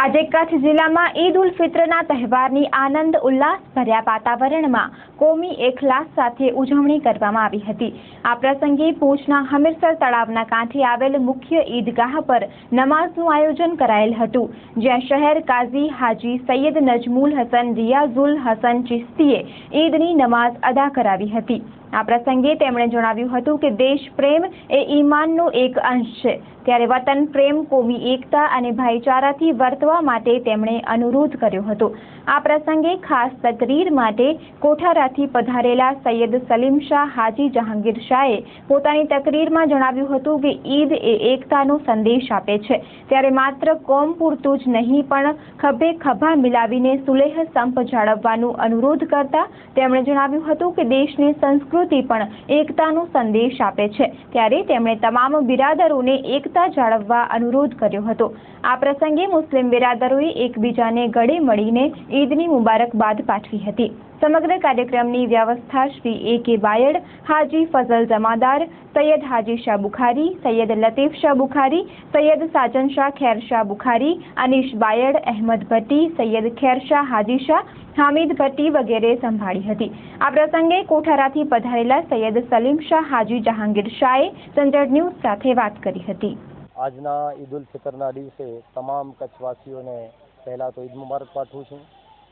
આજે કચ્છ જિલ્લામાં ઈદ ઉલ ફિત્રના તહેવારની આનંદ ઉલ્લાસભર્યા વાતાવરણમાં કોમી એકલાસ સાથે ઉજવણી કરવામાં આવી હતી। આ પ્રસંગે ભુજના હમીરસર તળાવના કાંઠે આવેલ મુખ્ય ઈદગાહ પર નમાઝનું આયોજન કરાયેલ હતું, જ્યાં શહેર કાઝી હાજી સૈયદ નજમુલ હસન રિયાઝુલ હસન ચિશ્તીએ ઈદની નમાઝ અદા કરાવી હતી। આ પ્રસંગે તેમણે જણાવ્યું હતું કે દેશ પ્રેમ એ ઈમાનનો એક અંશ છે, ત્યારે વતન પ્રેમ, કોમી એકતા અને ભાઈચારાથી વર્તવા માટે તેમણે અનુરોધ કર્યો હતો। આ પ્રસંગે ખાસ તકરીર માટે કોઠારાથી પધારેલા સૈયદ સલીમ શાહ હાજી જહાંગીર શાહે પોતાની તકરીરમાં જણાવ્યું હતું કે ઈદ એ એકતાનો સંદેશ આપે છે, ત્યારે માત્ર કોમ પૂરતું જ નહીં પણ ખભે ખભા મિલાવીને સુલેહ સંપ જાળવવાનો અનુરોધ કરતા તેમણે જણાવ્યું હતું કે દેશની સંસ્કૃતિ પણ એકતાનો સંદેશ આપે છે, ત્યારે તેમણે તમામ બિરાદરોને એકતા જાળવવા અનુરોધ કર્યો હતો। આ પ્રસંગે મુસ્લિમ બિરાદરોએ એકબીજાને ગળે મળીને ઈદની મુબારકબાદ પાઠવી હતી। સમગ્ર કાર્યક્રમની વ્યવસ્થા શ્રી A.K. બાયડ, હાજી ફઝલ જમાદાર, સૈયદ હાજી શાહ બુખારી, સૈયદ લતીફ શાહ બુખારી, સૈયદ સાજન શાહ ખેર શાહ બુખારી, અનીશ બાયડ, અહેમદ ભટ્ટી, સૈયદ ખેર શાહ હાજી શાહ, હામિદ ભટ્ટી વગેરે સંભાળી હતી। આ પ્રસંગે કોઠારાથી પધારેલા સૈયદ સલીમ શાહ હાજી જહાંગીર શાહે સંજડ ન્યૂઝ સાથે વાત કરી હતી। આજના ઈદ ઉલ ફિત્રના દિવસે તમામ કચ્છવાસીઓને પહેલાં તો ઈદ મુબારક પાઠવું છું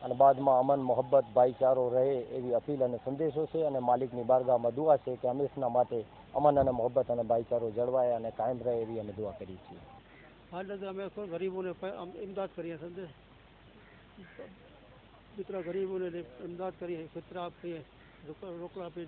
અને બાદમાં અમન, મોહબ્બત, ભાઈચારો રહે એવી અપીલ અને સંદેશો છે અને માલિકની બારગાહમાં દુઆ છે કે હંમેશના માટે અમન અને મોહબ્બત અને ભાઈચારો જળવાય અને કાયમ રહે એવી અમે દુઆ કરીએ છીએ। હાલ અમે ગરીબોને ઇમદાદ કરીએ, સમજે जितना गरीबों ने इमदाद करी है, फितरा आपकी रोकड़ा पे